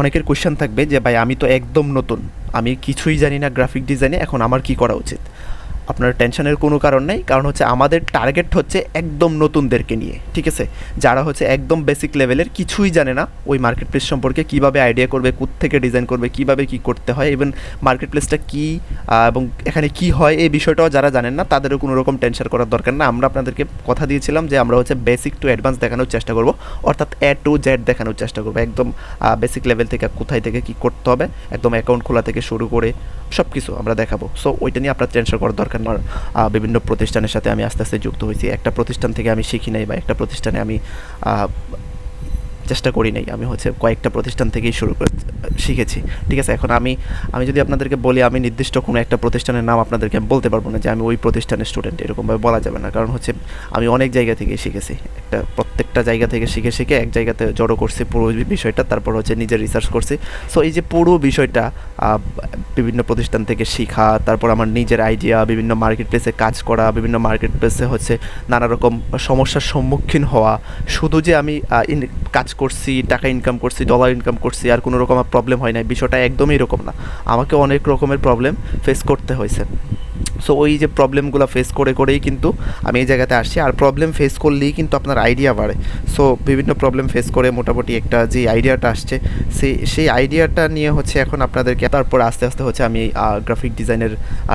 অনেকের কোয়েশ্চেন থাকবে যে ভাই আমি তো একদম নতুন, আমি কিছুই জানি না গ্রাফিক ডিজাইনে, এখন আমার কি করা উচিত? আপনার টেনশনের কোনো কারণ নেই, কারণ হচ্ছে আমাদের টার্গেট হচ্ছে একদম নতুনদেরকে নিয়ে, ঠিক আছে? যারা হচ্ছে একদম বেসিক লেভেলের, কিছুই জানে না ওই মার্কেট প্লেস সম্পর্কে, কীভাবে আইডিয়া করবে, থেকে ডিজাইন করবে, কীভাবে কী করতে হয়, ইভেন মার্কেট প্লেসটা কী এবং এখানে কি হয় এই বিষয়টাও যারা জানেন না, তাদেরও কোনো রকম টেনশন করার দরকার না। আমরা আপনাদেরকে কথা দিয়েছিলাম যে আমরা হচ্ছে বেসিক টু অ্যাডভান্স দেখানোর চেষ্টা করব, অর্থাৎ এ টু জেড দেখানোর চেষ্টা করবো, একদম বেসিক লেভেল থেকে কোথায় থেকে কী করতে হবে, একদম অ্যাকাউন্ট খোলা থেকে শুরু করে সব কিছু আমরা দেখাবো। সো ওইটা নিয়ে আপনার টেনশন করার দরকার না। বিভিন্ন প্রতিষ্ঠানের সাথে আমি আস্তে আস্তে যুক্ত হয়েছি, একটা প্রতিষ্ঠান থেকে আমি শিখি নাই বা একটা প্রতিষ্ঠানে আমি চেষ্টা করি নাই, আমি হচ্ছে কয়েকটা প্রতিষ্ঠান থেকেই শুরু করে শিখেছি, ঠিক আছে? এখন আমি আমি যদি আপনাদেরকে বলি আমি নির্দিষ্ট কোনো একটা প্রতিষ্ঠানের নাম আপনাদেরকে আমি বলতে পারবো না যে আমি ওই প্রতিষ্ঠানের স্টুডেন্ট, এরকমভাবে বলা যাবে না, কারণ হচ্ছে আমি অনেক জায়গা থেকে শিখেছি, প্রত্যেকটা জায়গা থেকে শিখে শিখে এক জায়গাতে জড়ো করছি পুরো বিষয়টা, তারপর হচ্ছে নিজে রিসার্চ করছি। সো এই যে পুরো বিষয়টা বিভিন্ন প্রতিষ্ঠান থেকে শেখা, তারপর আমার নিজের আইডিয়া, বিভিন্ন মার্কেট প্লেসে কাজ করা, বিভিন্ন মার্কেট প্লেসে হচ্ছে নানা রকম সমস্যার সম্মুখীন হওয়া, শুধু যে আমি কাজ করছি, টাকা ইনকাম করছি, ডলার ইনকাম করছি, আর কোনো রকম প্রবলেম হয় না, বিষয়টা একদমই এরকম না। আমাকে অনেক রকমের প্রবলেম ফেস করতে হয়েছে। সো ওই যে প্রবলেমগুলো ফেস করে করেই কিন্তু আমি এই জায়গাতে আসছি, আর প্রবলেম ফেস করলেই কিন্তু আপনার আইডিয়া বাড়ে। সো বিভিন্ন প্রবলেম ফেস করে মোটামুটি একটা যে আইডিয়াটা আসছে, সেই আইডিয়াটা নিয়ে হচ্ছে এখন আপনাদেরকে, তারপর আস্তে আস্তে হচ্ছে আমি গ্রাফিক ডিজাইনের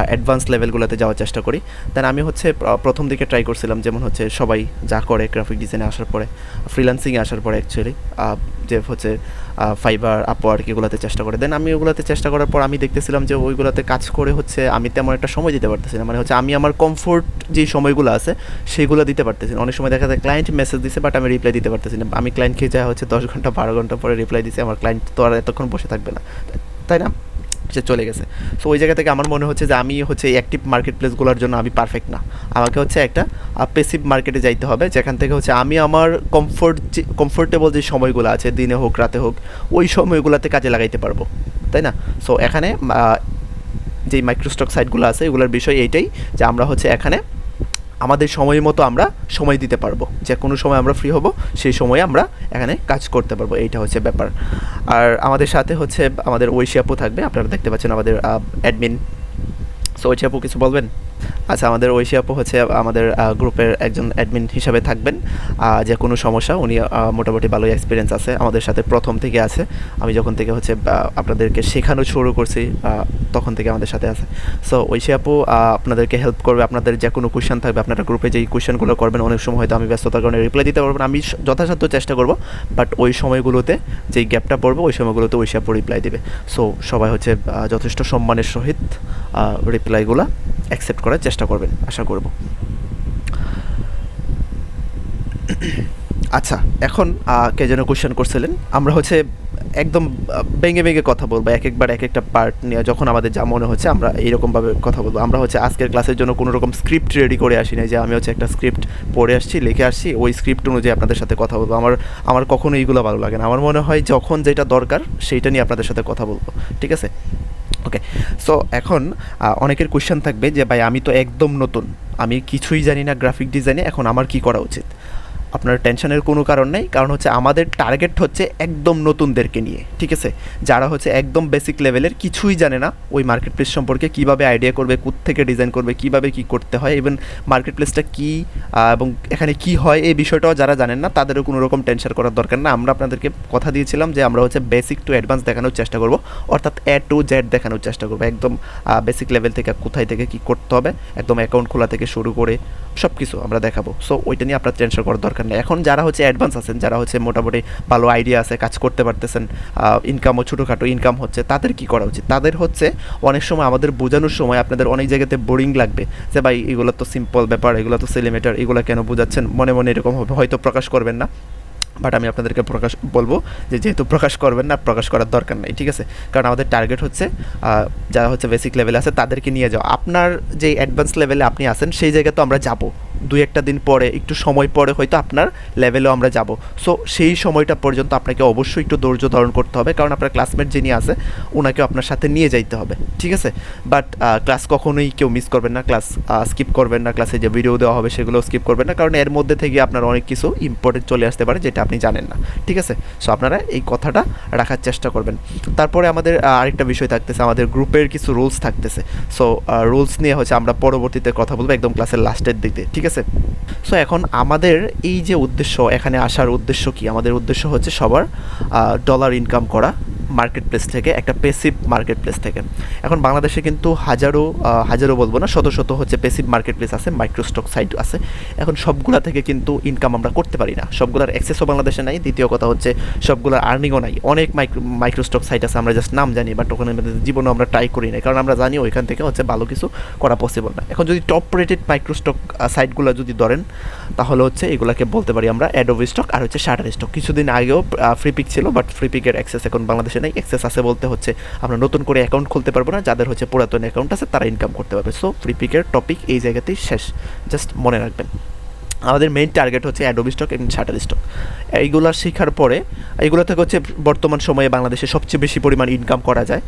অ্যাডভান্স লেভেলগুলোতে যাওয়ার চেষ্টা করি। দেন আমি হচ্ছে প্রথম দিকে ট্রাই করছিলাম, যেমন হচ্ছে সবাই যা করে গ্রাফিক ডিজাইনে আসার পরে, ফ্রিল্যান্সিংয়ে আসার পরে অ্যাকচুয়ালি যে হচ্ছে ফাইবার, আপওয়ার্ক এগুলোতে চেষ্টা করে। দেন আমি ওগুলোতে চেষ্টা করার পর আমি দেখতেছিলাম যে ওইগুলোতে কাজ করে হচ্ছে আমি তেমন একটা সময় দিতে পারতেছি না, মানে হচ্ছে আমি আমার কমফোর্ট যে সময়গুলো আছে সেগুলো দিতে পারতেছি না। অনেক সময় দেখা যায় ক্লায়েন্ট মেসেজ দিছে বাট আমি রিপ্লাই দিতে পারতেছি না। আমি ক্লায়েন্টকে যা হচ্ছে 10 ঘন্টা 12 ঘন্টা পরে রিপ্লাই দিছে, আমার ক্লায়েন্ট তো আর এতক্ষণ বসে থাকবে না, তাই না? সে চলে গেছে। সো ওই জায়গা থেকে আমার মনে হচ্ছে যে আমি হচ্ছে অ্যাক্টিভ মার্কেট প্লেসগুলোর জন্য আমি পারফেক্ট না, আমাকে হচ্ছে একটা পেসিভ মার্কেটে যাইতে হবে, যেখান থেকে হচ্ছে আমি আমার কমফোর্টেবল যে সময়গুলো আছে, দিনে হোক রাতে হোক, ওই সময়গুলোতে কাজে লাগাইতে পারবো, তাই না? সো এখানে যেই মাইক্রোস্টক সাইটগুলো আছে এগুলোর বিষয় এইটাই যে আমরা হচ্ছে এখানে আমাদের সময় মতো আমরা সময় দিতে পারবো, যে কোনো সময় আমরা ফ্রি হব সেই সময়ে আমরা এখানে কাজ করতে পারবো, এইটা হচ্ছে ব্যাপার। আর আমাদের সাথে হচ্ছে আমাদের ঐশী আপু থাকবে, আপনারা দেখতে পাচ্ছেন আমাদের অ্যাডমিন। সো ঐশী আপু কিছু বলবেন? আচ্ছা, আমাদের ঐশী আপু হচ্ছে আমাদের গ্রুপের একজন অ্যাডমিন হিসাবে থাকবেন। যে কোনো সমস্যা উনি মোটামুটি ভালোই এক্সপিরিয়েন্স আছে, আমাদের সাথে প্রথম থেকে আছে, আমি যখন থেকে হচ্ছে আপনাদেরকে শেখানো শুরু করছি তখন থেকে আমাদের সাথে আছে। সো ঐশী আপু আপনাদেরকে হেল্প করবে, আপনাদের যে কোনো কোয়েশ্চেন থাকবে, আপনারা গ্রুপে যেই কোয়েশ্চেনগুলো করবেন অনেক সময় হয়তো আমি ব্যস্ততার কারণে রিপ্লাই দিতে পারবো না, আমি যথাসাধ্য চেষ্টা করব, বাট ওই সময়গুলোতে যেই গ্যাপটা পড়বো ওই সময়গুলোতে ঐশী আপু রিপ্লাই দেবে। সো সবাই হচ্ছে যথেষ্ট সম্মানের সহিত রিপ্লাইগুলো অ্যাকসেপ্ট করার চেষ্টা করবেন, আশা করব। আচ্ছা, এখন কে যেন কোয়েশ্চেন করছিলেন, আমরা হচ্ছে একদম ভেঙে ভেঙে কথা বলবো, এক একবার এক একটা পার্ট নিয়ে, যখন আমাদের যা মনে হচ্ছে আমরা এইরকমভাবে কথা বলবো। আমরা হচ্ছে আজকের ক্লাসের জন্য কোনো রকম স্ক্রিপ্ট রেডি করে আসি না, যে আমি হচ্ছে একটা স্ক্রিপ্ট পড়ে আসছি, লিখে আসছি, ওই স্ক্রিপ্ট অনুযায়ী আপনাদের সাথে কথা বলবো। আমার কখনো এইগুলো ভালো লাগে না, আমার মনে হয় যখন যেটা দরকার সেইটা নিয়ে আপনাদের সাথে কথা বলবো, ঠিক আছে? ওকে। সো এখন অনেকের কোয়েশ্চেন থাকবে যে ভাই আমি তো একদম নতুন, আমি কিছুই জানি না গ্রাফিক ডিজাইনে, এখন আমার কি করা উচিত? আপনার টেনশনের কোনো কারণ নেই, কারণ হচ্ছে আমাদের টার্গেট হচ্ছে একদম নতুনদেরকে নিয়ে, ঠিক আছে? যারা হচ্ছে একদম বেসিক লেভেলের, কিছুই জানে না ওই মার্কেট প্লেস সম্পর্কে, কীভাবে আইডিয়া করবে, থেকে ডিজাইন করবে, কীভাবে কী করতে হয়, ইভেন মার্কেট প্লেসটা কী এবং এখানে কি হয় এই বিষয়টাও যারা জানেন না, তাদেরও কোনো রকম টেনশন করার দরকার না। আমরা আপনাদেরকে কথা দিয়েছিলাম যে আমরা হচ্ছে বেসিক টু অ্যাডভান্স দেখানোর চেষ্টা করব, অর্থাৎ এ টু জেড দেখানোর চেষ্টা করবো, একদম বেসিক লেভেল থেকে কোথায় থেকে কী করতে হবে, একদম অ্যাকাউন্ট খোলা থেকে শুরু করে সব কিছু আমরা দেখাবো। সো ওইটা নিয়ে আপনার টেনশন করার দরকার নেই। এখন যারা হচ্ছে অ্যাডভান্স আছেন, যারা হচ্ছে মোটামুটি ভালো আইডিয়া আছে, কাজ করতে পারতেছেন, ইনকামও ছোটোখাটো ইনকাম হচ্ছে, তাদের কি করা উচিত? তাদের হচ্ছে অনেক সময় আমাদের বোঝানোর সময় আপনাদের অনেক জায়গাতে বোরিং লাগবে, যে ভাই এগুলো তো সিম্পল ব্যাপার, এগুলো তো সেলিমেটার, এগুলো কেন বোঝাচ্ছেন, মনে মনে এরকম হবে, হয়তো প্রকাশ করবেন না, বাট আমি আপনাদেরকে বলবো যে যেহেতু প্রকাশ করবেন না, প্রকাশ করার দরকার নেই, ঠিক আছে? কারণ আমাদের টার্গেট হচ্ছে যারা হচ্ছে বেসিক লেভেলে আছে তাদেরকে নিয়ে যাও। আপনার যে অ্যাডভান্স লেভেলে আপনি আছেন সেই জায়গায় তো আমরা যাবো, দুই একটা দিন পরে, একটু সময় পরে হয়তো আপনার লেভেলেও আমরা যাব। সো সেই সময়টা পর্যন্ত আপনাকে অবশ্যই একটু ধৈর্য ধারণ করতে হবে, কারণ আপনার ক্লাসমেট যিনি আছে ওনাকেও আপনার সাথে নিয়ে যাইতে হবে, ঠিক আছে? বাট ক্লাস কখনোই কেউ মিস করবেন না, ক্লাস স্কিপ করবেন না, ক্লাসে যে ভিডিও দেওয়া হবে সেগুলো স্কিপ করবেন না, কারণ এর মধ্যে থেকে আপনার অনেক কিছু ইম্পর্টেন্ট চলে আসতে পারে যেটা আপনি জানেন না, ঠিক আছে? সো আপনারা এই কথাটা রাখার চেষ্টা করবেন। তারপরে আমাদের আরেকটা বিষয় থাকতেছে, আমাদের গ্রুপের কিছু রুলস থাকতেছে। সো রুলস নিয়ে হচ্ছে আমরা পরবর্তীতে কথা বলবো একদম ক্লাসের লাস্টের দিকে, ঠিক আছে? সো এখন আমাদের এই যে উদ্দেশ্য, এখানে আসার উদ্দেশ্য কি? আমাদের উদ্দেশ্য হচ্ছে সবার ডলার ইনকাম করা মার্কেট প্লেস থেকে, একটা পেসিভ মার্কেট প্লেস থেকে। এখন বাংলাদেশে কিন্তু হাজারো বলবো না, শত শত হচ্ছে পেসিভ মার্কেট প্লেস আছে, মাইক্রোস্টক সাইট আছে। এখন সবগুলা থেকে কিন্তু ইনকাম আমরা করতে পারি না, সবগুলার অ্যাক্সেসও বাংলাদেশে নাই। দ্বিতীয় কথা হচ্ছে সবগুলার আর্নিংও নাই। অনেক মাইক্রোস্টক সাইট আছে, আমরা জাস্ট নাম জানি, বাট ওখানে জীবনে আমরা ট্রাই করি না, কারণ আমরা জানি ওইখান থেকে হচ্ছে ভালো কিছু করা পসিবল না। এখন যদি টপ রেটেড মাইক্রোস্টক সাইটগুলো যদি ধরেন, তাহলে হচ্ছে এগুলাকে বলতে পারি আমরা অ্যাডোবি স্টক আর হচ্ছে শাটার স্টক। কিছুদিন আগেও ফ্রি পিক ছিল, বাট ফ্রি পিকের অ্যাক্সেস এখন বাংলাদেশে নাই। অ্যাক্সেস আছে বলতে হচ্ছে আমরা নতুন করে অ্যাকাউন্ট খুলতে পারবো না, যাদের হচ্ছে পুরাতন অ্যাকাউন্ট আছে তারা ইনকাম করতে পারবে। সো ফ্রি পিকের টপিক এই জায়গাতেই শেষ, জাস্ট মনে রাখবেন। আমাদের মেইন টার্গেট হচ্ছে অ্যাডোবি স্টক এবং শাটার স্টক। এইগুলো শেখার পরে এইগুলো থেকে হচ্ছে বর্তমান সময়ে বাংলাদেশে সবচেয়ে বেশি পরিমাণ ইনকাম করা যায়,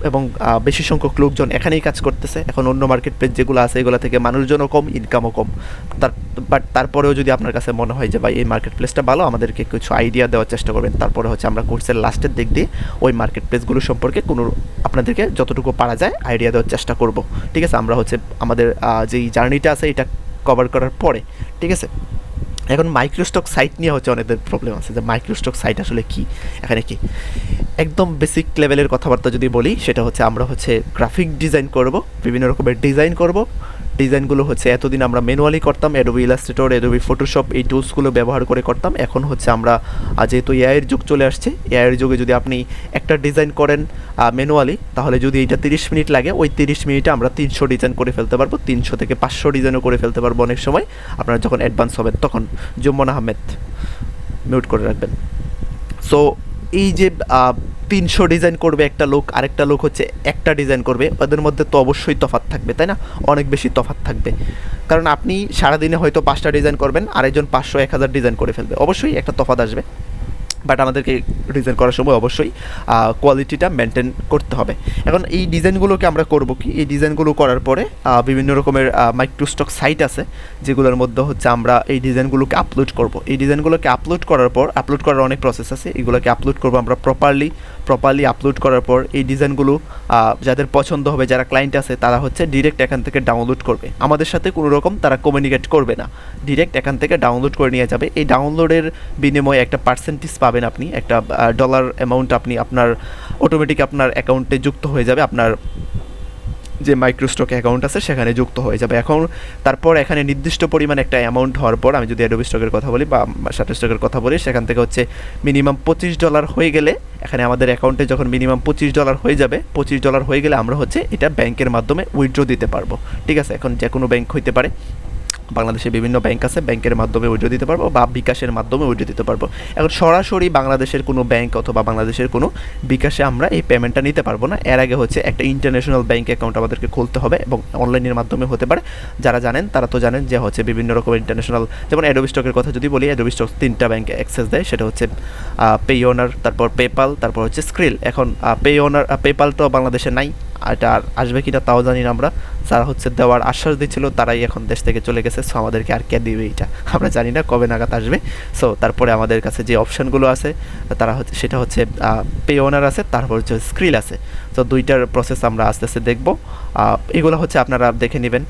এবং বেশি সংখ্যক লোকজন এখানেই কাজ করতেছে। এখন অন্য মার্কেট প্লেস যেগুলো আছে এগুলো থেকে মানুষজনও কম, ইনকামও কম। বাট তারপরেও যদি আপনার কাছে মনে হয় যে ভাই এই মার্কেট প্লেসটা ভালো, আমাদেরকে কিছু আইডিয়া দেওয়ার চেষ্টা করবেন। তারপরে হচ্ছে আমরা কোর্সের লাস্টের দিক দিয়ে ওই মার্কেট প্লেসগুলো সম্পর্কে আপনাদেরকে যতটুকু পারা যায় আইডিয়া দেওয়ার চেষ্টা করব, ঠিক আছে? আমরা হচ্ছে আমাদের যেই জার্নিটা আছে এটা কভার করার পরে, ঠিক আছে? এখন মাইক্রোস্টক সাইট নিয়ে হচ্ছে অনেকদের প্রবলেম আছে যে মাইক্রোস্টক সাইট আসলে কি, এখানে কি। একদম বেসিক লেভেলের কথাবার্তা যদি বলি, সেটা হচ্ছে আমরা হচ্ছে গ্রাফিক ডিজাইন করব, বিভিন্ন রকমের ডিজাইন করব। ডিজাইনগুলো হচ্ছে এতদিন আমরা ম্যানুয়ালি করতাম, অ্যাডোবি ইলাস্ট্রেটর, অ্যাডোবি ফটোশপ, এই টুলসগুলো ব্যবহার করে করতাম। এখন হচ্ছে আমরা যেহেতু এআইয়ের যুগ চলে আসছে, এআইয়ের যুগে যদি আপনি একটা ডিজাইন করেন ম্যানুয়ালি, তাহলে যদি এইটা 30 মিনিট লাগে, ওই 30 মিনিটে আমরা 300 ডিজাইন করে ফেলতে পারবো, 300 থেকে 500 ডিজাইনও করে ফেলতে পারবো অনেক সময়। আপনারা যখন অ্যাডভান্স হবেন তখন। জুম্মন আহমেদ মিউট করে রাখবেন। সো এই যে 300 ডিজাইন করবে একটা লোক, আরেকটা লোক হচ্ছে একটা ডিজাইন করবে, ওদের মধ্যে তো অবশ্যই তফাৎ থাকবে, তাই না? অনেক বেশি তফাৎ থাকবে, কারণ আপনি সারাদিনে হয়তো 5টা ডিজাইন করবেন, আরেকজন 500 1000 ডিজাইন করে ফেলবে, অবশ্যই একটা তফাৎ আসবে। বাট আমাদেরকে ডিজাইন করার সময় অবশ্যই কোয়ালিটিটা মেনটেন করতে হবে। এখন এই ডিজাইনগুলোকে আমরা করব কি, এই ডিজাইনগুলো করার পরে বিভিন্ন রকমের মাইক্রোস্টক সাইট আছে যেগুলোর মধ্যে হচ্ছে আমরা এই ডিজাইনগুলোকে আপলোড করব। এই ডিজাইনগুলোকে আপলোড করার পর, আপলোড করার অনেক প্রসেস আছে, এগুলোকে আপলোড করব আমরা প্রপারলি আপলোড করার পর এই ডিজাইনগুলো যাদের পছন্দ হবে, যারা ক্লায়েন্ট আছে তারা হচ্ছে ডিরেক্ট এখান থেকে ডাউনলোড করবে, আমাদের সাথে কোনো রকম তারা কমিউনিকেট করবে না, ডিরেক্ট এখান থেকে ডাউনলোড করে নিয়ে যাবে। এই ডাউনলোডের বিনিময়ে একটা পার্সেন্টেজ পাবেন আপনি, একটা ডলার অ্যামাউন্ট আপনি আপনার অটোমেটিক আপনার অ্যাকাউন্টে যুক্ত হয়ে যাবে, আপনার যে মাইক্রোস্টক অ্যাকাউন্ট আছে সেখানে যুক্ত হয়ে যাবে। এখন তারপর এখানে নির্দিষ্ট পরিমাণ একটা অ্যামাউন্ট হওয়ার পর, আমি যদি অ্যাডোবি স্টকের কথা বলি বা শাটার স্টকের কথা বলি, সেখান থেকে হচ্ছে মিনিমাম $25 হয়ে গেলে, এখানে আমাদের অ্যাকাউন্টে যখন মিনিমাম $25 হয়ে যাবে, $25 হয়ে গেলে আমরা হচ্ছে এটা ব্যাংকের মাধ্যমে উইথড্র দিতে পারবো, ঠিক আছে? এখন যে কোনো ব্যাংক হইতে পারে, বাংলাদেশে বিভিন্ন ব্যাংক আছে, ব্যাংকের মাধ্যমে উইথড্র দিতে পারবো বা বিকাশের মাধ্যমে উইথড্র দিতে পারবো। এখন সরাসরি বাংলাদেশের কোনো ব্যাংক অথবা বাংলাদেশের কোনো বিকাশে আমরা এই পেমেন্টটা নিতে পারবো না। এর আগে হচ্ছে একটা ইন্টারন্যাশনাল ব্যাংক অ্যাকাউন্ট আমাদেরকে খুলতে হবে, এবং অনলাইনের মাধ্যমে হতে পারে। যারা জানেন তারা তো জানেন যে হচ্ছে বিভিন্ন রকমের ইন্টারন্যাশনাল, যেমন অ্যাডোবি স্টকের কথা যদি বলি, অ্যাডোবি স্টক 3টা ব্যাংকে অ্যাক্সেস দেয়, সেটা হচ্ছে পেওনার, তারপর পেপাল, তারপর হচ্ছে স্ক্রিল। এখন পেপাল তো বাংলাদেশে নাই, এটা আর আসবে কিনা তাও জানি না আমরা। যারা হচ্ছে দেওয়ার আশ্বাস দিচ্ছিল তারাই এখন দেশ থেকে চলে গেছে, সো আমাদেরকে আর কে দিবে এটা আমরা জানি না কবে নাগাদ আসবে। সো তারপরে আমাদের কাছে যে অপশানগুলো আছে তারা হচ্ছে, সেটা হচ্ছে পে ওনার আছে, তারপর হচ্ছে স্ক্রিল আছে। তো দুইটার প্রসেস আমরা আস্তে আস্তে দেখবো, এগুলো হচ্ছে আপনারা দেখে নেবেন।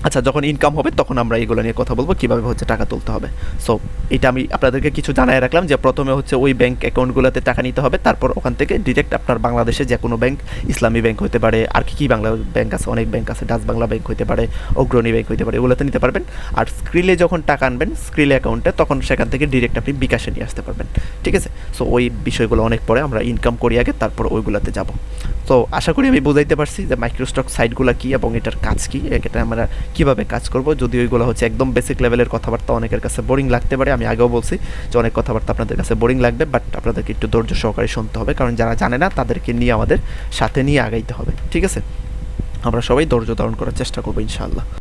আচ্ছা, যখন ইনকাম হবে তখন আমরা এগুলো নিয়ে কথা বলবো, কীভাবে হচ্ছে টাকা তুলতে হবে। সো এটা আমি আপনাদেরকে কিছু জানাই রাখলাম যে প্রথমে হচ্ছে ওই ব্যাংক অ্যাকাউন্টগুলোতে টাকা নিতে হবে, তারপর ওখান থেকে ডিরেক্ট আপনার বাংলাদেশে যে কোনো ব্যাংক, ইসলামী ব্যাংক হতে পারে, আর কি বাংলা ব্যাংক আছে, অনেক ব্যাংক আছে, ডাচ বাংলা ব্যাংক হতে পারে, অগ্রণী ব্যাংক হতে পারে, এগুলোতে নিতে পারবেন। আর স্ক্রিলে যখন টাকা আনবেন, স্ক্রিল অ্যাকাউন্টে, তখন সেখান থেকে ডিরেক্ট আপনি বিকাশে নিয়ে আসতে পারবেন, ঠিক আছে? সো ওই বিষয়গুলো অনেক পরে, আমরা ইনকাম করি আগে, তারপর ওইগুলোতে যাব। তো আশা করি আমি বুঝাইতে পারছি যে মাইক্রোস্টক সাইটগুলো কী এবং এটার কাজ কী, এটা আমরা কীভাবে কাজ করব। যদি ওইগুলো হচ্ছে একদম বেসিক লেভেলের কথাবার্তা, অনেকের কাছে বোরিং লাগতে পারে, আমি আগেও বলছি যে অনেক কথাবার্তা আপনাদের কাছে বোরিং লাগবে, বাট আপনাদেরকে একটু ধৈর্য সহকারে শুনতে হবে, কারণ যারা জানে না তাদেরকে নিয়ে আমাদের সাথে নিয়ে আগাইতে হবে, ঠিক আছে? আমরা সবাই ধৈর্য ধারণ করার চেষ্টা করবো ইনশাআল্লাহ।